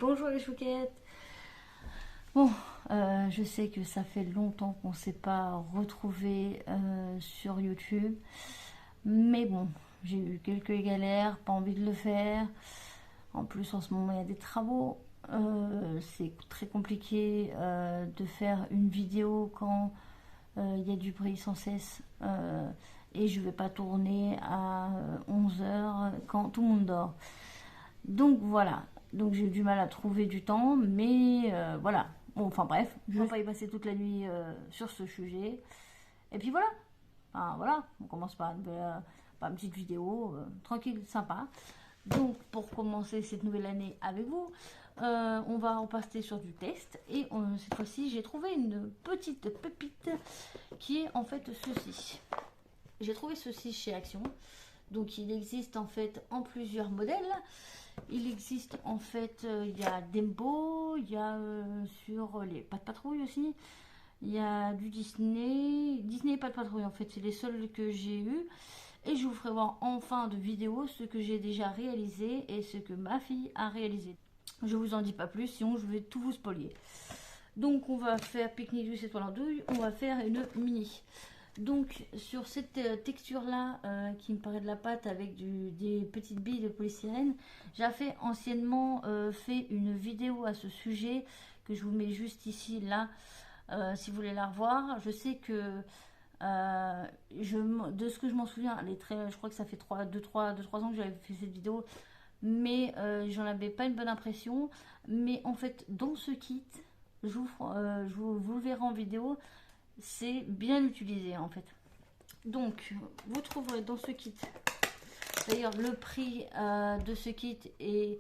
Bonjour les chouquettes. Bon, je sais que ça fait longtemps qu'on ne s'est pas retrouvé sur YouTube. Mais bon, j'ai eu quelques galères, pas envie de le faire. En plus, en ce moment, il y a des travaux. C'est très compliqué de faire une vidéo quand il y a du bruit sans cesse. Et je ne vais pas tourner à 11 heures quand tout le monde dort. Donc voilà, donc j'ai eu du mal à trouver du temps, mais voilà. Bon, enfin bref, je vais pas y passer toute la nuit sur ce sujet. Et puis voilà, enfin, voilà, on commence par une petite vidéo tranquille, sympa. Donc pour commencer cette nouvelle année avec vous, on va repasser sur du test. Et cette fois-ci, j'ai trouvé une petite pépite qui est en fait ceci. J'ai trouvé ceci chez Action. Donc il existe en fait en plusieurs modèles. Il existe en fait, il y a Dembo, il y a sur les Pas de Patrouille aussi. Il y a du Disney. Disney et Pas de Patrouille en fait, c'est les seuls que j'ai eu. Et je vous ferai voir en fin de vidéo ce que j'ai déjà réalisé et ce que ma fille a réalisé. Je vous en dis pas plus, sinon je vais tout vous spoiler. Donc on va faire pique-nique douce étoile en douille, on va faire une mini. Donc sur cette texture là qui me paraît de la pâte avec des petites billes de polystyrène, j'avais anciennement fait une vidéo à ce sujet que je vous mets juste ici là si vous voulez la revoir. Je sais que de ce que je m'en souviens, je crois que ça fait 2-3 ans que j'avais fait cette vidéo, mais j'en avais pas une bonne impression. Mais en fait dans ce kit, vous le verrez en vidéo, c'est bien utilisé en fait. Donc vous trouverez dans ce kit, d'ailleurs le prix de ce kit est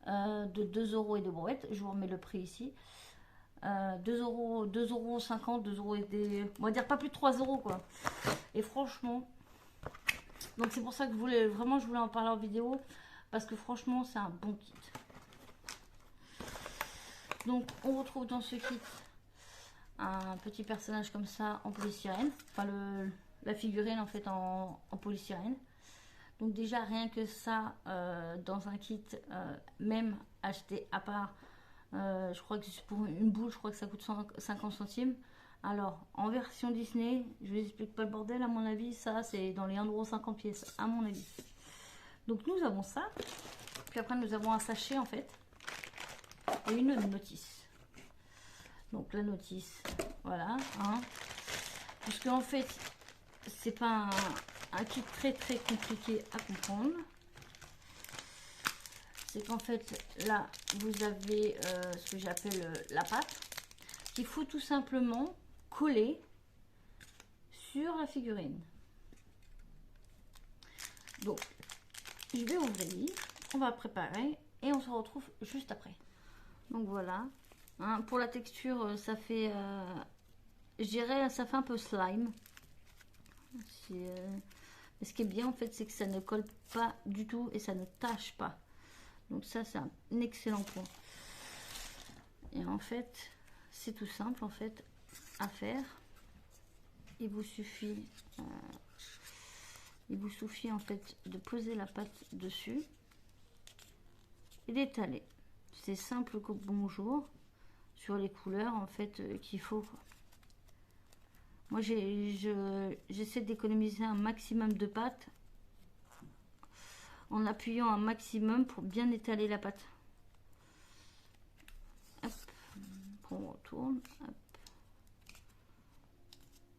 de 2 euros et de brouette. Je vous remets le prix ici. 2 euros, 2,50 €, 2 euros et des, on va dire pas plus de 3 euros quoi. Et franchement, donc c'est pour ça que je voulais en parler en vidéo, parce que franchement c'est un bon kit. Donc on retrouve dans ce kit un petit personnage comme ça en polystyrène, enfin la figurine en fait en polystyrène. Donc déjà rien que ça dans un kit, même acheté à part, je crois que pour une boule, je crois que ça coûte 50 centimes. Alors en version Disney, je vous explique pas le bordel, à mon avis ça c'est dans les 1,50 € pièce à mon avis. Donc nous avons ça, puis après nous avons un sachet en fait et une notice. Donc la notice, voilà, hein. Puisque en fait c'est pas un kit très compliqué à comprendre. C'est qu'en fait là vous avez ce que j'appelle la pâte qu'il faut tout simplement coller sur la figurine. Donc je vais ouvrir, on va préparer et on se retrouve juste après. Donc voilà, hein, pour la texture ça fait je dirais ça fait un peu slime. Ce qui est bien en fait, c'est que ça ne colle pas du tout et ça ne tâche pas. Donc ça c'est un excellent point. Et en fait c'est tout simple en fait à faire. Il vous suffit en fait de poser la pâte dessus et d'étaler. C'est simple comme bonjour sur les couleurs en fait qu'il faut. Moi j'essaie d'économiser un maximum de pâte en appuyant un maximum pour bien étaler la pâte. Hop, on retourne. Hop.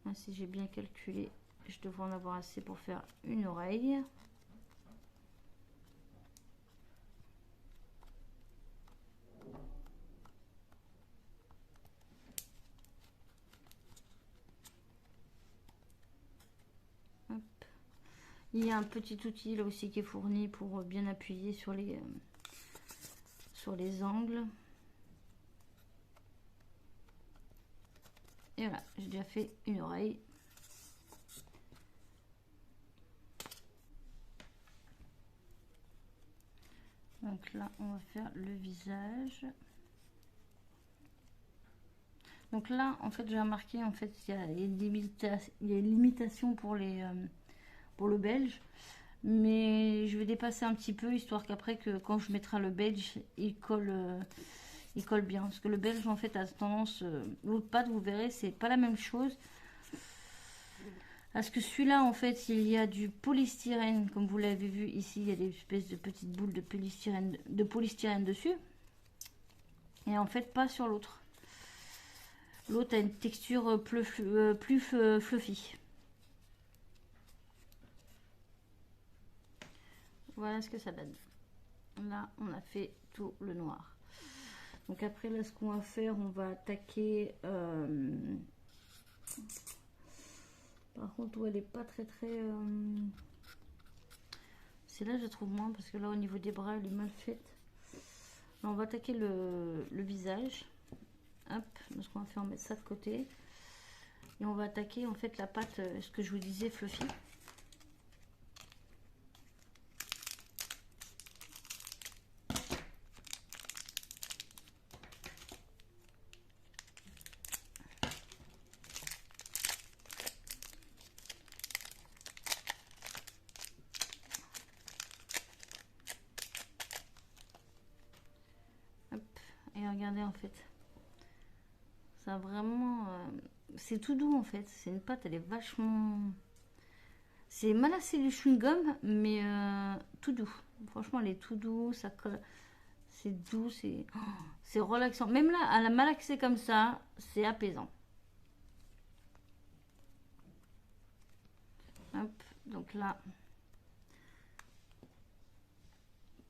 Ainsi j'ai bien calculé, je devrais en avoir assez pour faire une oreille. Hop. Il y a un petit outil là aussi qui est fourni pour bien appuyer sur les angles. Et voilà, j'ai déjà fait une oreille. Donc là, on va faire le visage. Donc là, en fait, j'ai remarqué, en fait, il y a une limitation pour le belge. mais je vais dépasser un petit peu, histoire qu'après, que quand je mettrai le beige, il colle bien. Parce que le beige, en fait, a tendance... l'autre pâte, vous verrez, c'est pas la même chose. Parce que celui-là, en fait, il y a du polystyrène, comme vous l'avez vu ici, il y a des espèces de petites boules de polystyrène dessus. Et en fait, pas sur l'autre. L'autre a une texture plus fluffy. Voilà ce que ça donne. Là, on a fait tout le noir. Donc après, là, ce qu'on va faire, on va attaquer... Par contre, elle est pas très... C'est là, je trouve moins, parce que là, au niveau des bras, elle est mal faite. Là, on va attaquer le visage. Hop, donc ce qu'on va faire, on va mettre ça de côté. Et on va attaquer, en fait, la pâte, ce que je vous disais, fluffy. Et regardez, en fait, ça vraiment... c'est tout doux, en fait. C'est une pâte, elle est vachement... C'est malassé du chewing-gum, mais tout doux. Franchement, elle est tout doux, ça colle... C'est doux, c'est relaxant. Même là, à la malaxer comme ça, c'est apaisant. Hop, donc là...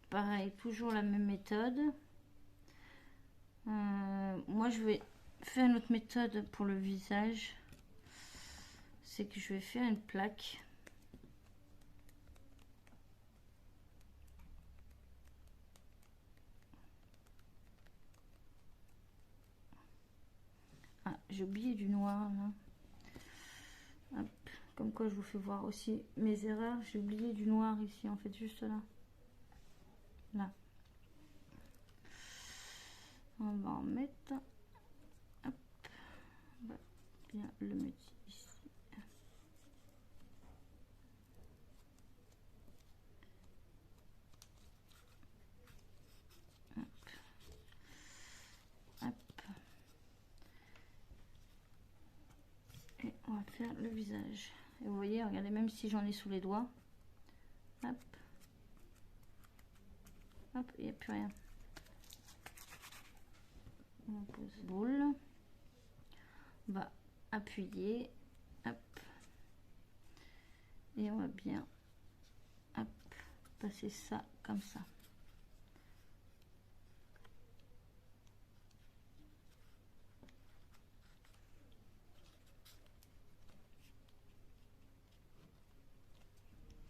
Pareil, toujours la même méthode. Moi, je vais faire une autre méthode pour le visage. C'est que je vais faire une plaque. Ah, j'ai oublié du noir là. Hop, comme quoi je vous fais voir aussi mes erreurs. J'ai oublié du noir ici, en fait, juste là. Là. On va en mettre. Hop. On va bien le mettre ici. Hop. Hop. Et on va faire le visage. Et vous voyez, regardez, même si j'en ai sous les doigts. Hop. Hop, il n'y a plus rien. On pose boule. On va appuyer. Hop. Et on va bien hop, passer ça comme ça.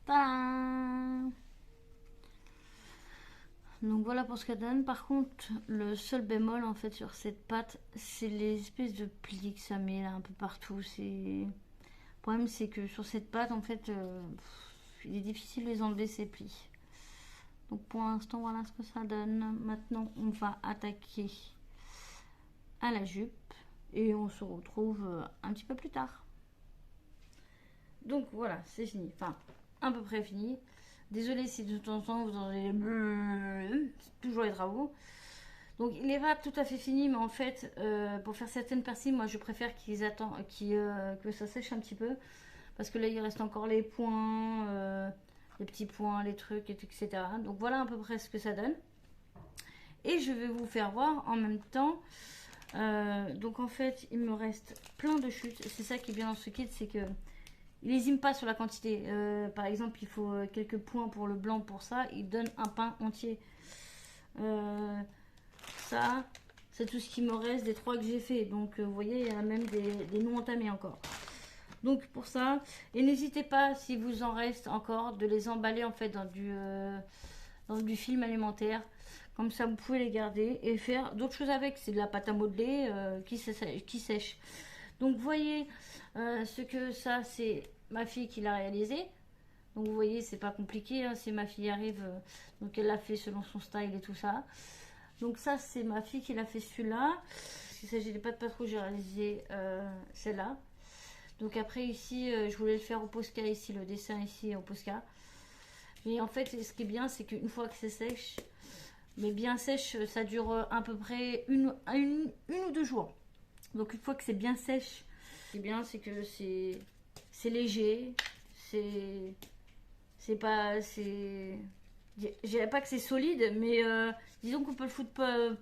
Tadam! Donc voilà pour ce qu'elle donne. Par contre, le seul bémol en fait sur cette pâte, c'est les espèces de plis que ça met là un peu partout. Le problème, c'est que sur cette pâte, en fait, il est difficile de les enlever ces plis. Donc pour l'instant, voilà ce que ça donne. Maintenant, on va attaquer à la jupe et on se retrouve un petit peu plus tard. Donc voilà, c'est fini. Enfin, à peu près fini. Désolée si de temps en temps vous entendez toujours les travaux. Donc il n'est pas tout à fait fini, mais en fait, pour faire certaines parties, moi je préfère que ça sèche un petit peu. Parce que là, il reste encore les points, les petits points, les trucs, etc. Donc voilà à peu près ce que ça donne. Et je vais vous faire voir en même temps. Donc en fait, il me reste plein de chutes. C'est ça qui est bien dans ce kit, c'est que il n'hésite pas sur la quantité. Par exemple, il faut quelques points pour le blanc pour ça. Il donne un pain entier. Ça, c'est tout ce qui me reste des 3 que j'ai fait. Donc, vous voyez, il y a même des non entamés encore. Donc, pour ça, et n'hésitez pas, si vous en reste encore, de les emballer en fait dans du film alimentaire. Comme ça, vous pouvez les garder et faire d'autres choses avec. C'est de la pâte à modeler qui sèche. Donc vous voyez ce que ça, c'est ma fille qui l'a réalisé. Donc vous voyez, c'est pas compliqué, hein, c'est ma fille arrive, donc elle l'a fait selon son style et tout ça. Donc ça, c'est ma fille qui l'a fait celui-là. S'il s'agit des pâtes pas trop, j'ai réalisé celle-là. Donc après ici, je voulais le faire au Posca ici, le dessin ici au Posca. Et en fait, ce qui est bien, c'est qu'une fois que c'est sèche, mais bien sèche, ça dure à peu près une ou 2 jours. Donc une fois que c'est bien sèche, ce qui est bien, c'est que c'est léger, c'est pas, je dirais pas que c'est solide, mais disons qu'on peut le foutre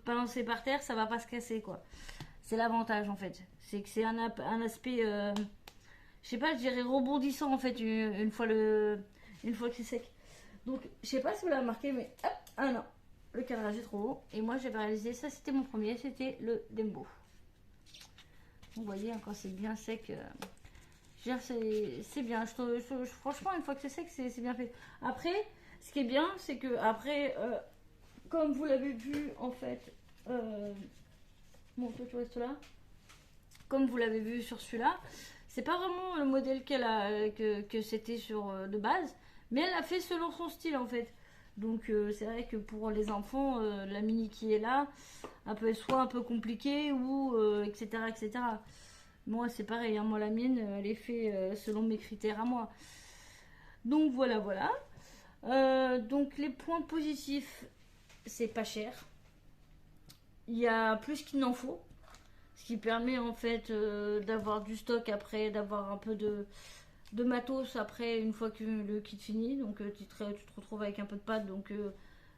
balancer par terre, ça va pas se casser, quoi. C'est l'avantage, en fait. C'est que c'est un aspect, je sais pas, je dirais rebondissant, en fait, une fois que c'est sec. Donc, je sais pas si vous l'avez remarqué, mais hop, ah non, le cadrage est trop haut. Et moi, j'avais réalisé, ça c'était mon premier, c'était le Dembo. Vous voyez, quand c'est bien sec, c'est bien. Franchement, une fois que c'est sec, c'est bien fait. Après, ce qui est bien, c'est que après, comme vous l'avez vu, en fait, bon, toi tu restes là. Comme vous l'avez vu sur celui-là, c'est pas vraiment le modèle que c'était sur de base, mais elle l'a fait selon son style, en fait. Donc c'est vrai que pour les enfants, la mini qui est là, elle peut être soit un peu compliquée ou etc. etc. Moi c'est pareil, hein, moi la mienne, elle est faite selon mes critères à moi. Donc voilà, voilà. Donc les points positifs, c'est pas cher. Il y a plus qu'il n'en faut. Ce qui permet en fait d'avoir du stock après, d'avoir un peu de matos après une fois que le kit finit. Donc tu te retrouves avec un peu de pâte, donc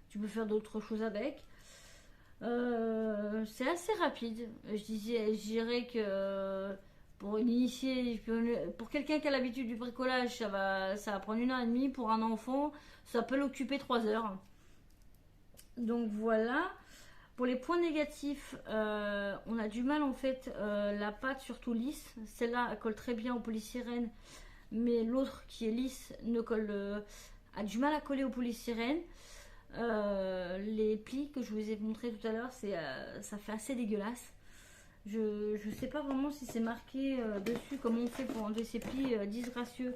tu peux faire d'autres choses avec. C'est assez rapide. Je dirais que pour une initiée, pour quelqu'un qui a l'habitude du bricolage, ça va prendre 1 heure et demie. Pour un enfant, ça peut l'occuper 3 heures. Donc voilà. Pour les points négatifs, on a du mal en fait, la pâte surtout lisse. Celle-là, elle colle très bien au polystyrène, mais l'autre qui est lisse a du mal à coller au polystyrène. Les plis que je vous ai montré tout à l'heure, ça fait assez dégueulasse. Je sais pas vraiment si c'est marqué dessus comment on fait pour enlever ces plis disgracieux.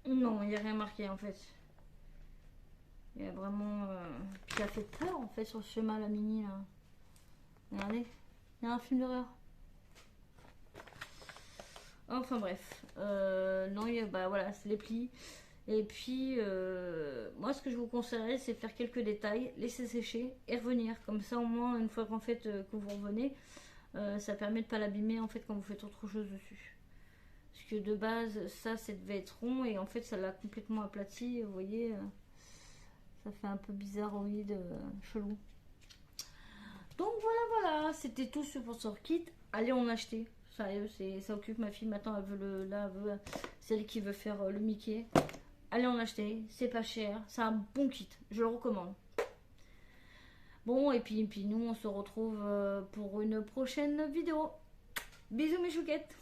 Non, il n'y a rien marqué en fait. Il y a vraiment. Puis ça fait peur en fait sur le chemin, la mini là. Regardez, il y a un film d'horreur. Enfin bref. Non, bah voilà, c'est les plis. Et puis, moi ce que je vous conseillerais, c'est faire quelques détails, laisser sécher et revenir. Comme ça, au moins, une fois qu'en fait que vous revenez, ça permet de pas l'abîmer en fait quand vous faites autre chose dessus. Parce que de base, ça devait être rond et en fait, ça l'a complètement aplati. Vous voyez. Ça fait un peu bizarroïde, chelou. Donc voilà, c'était tout pour ce kit. Allez en acheter. Sérieux, ça occupe ma fille. Maintenant, c'est elle qui veut faire le Mickey. Allez en acheter, c'est pas cher. C'est un bon kit, je le recommande. Bon, et puis nous, on se retrouve pour une prochaine vidéo. Bisous mes chouquettes.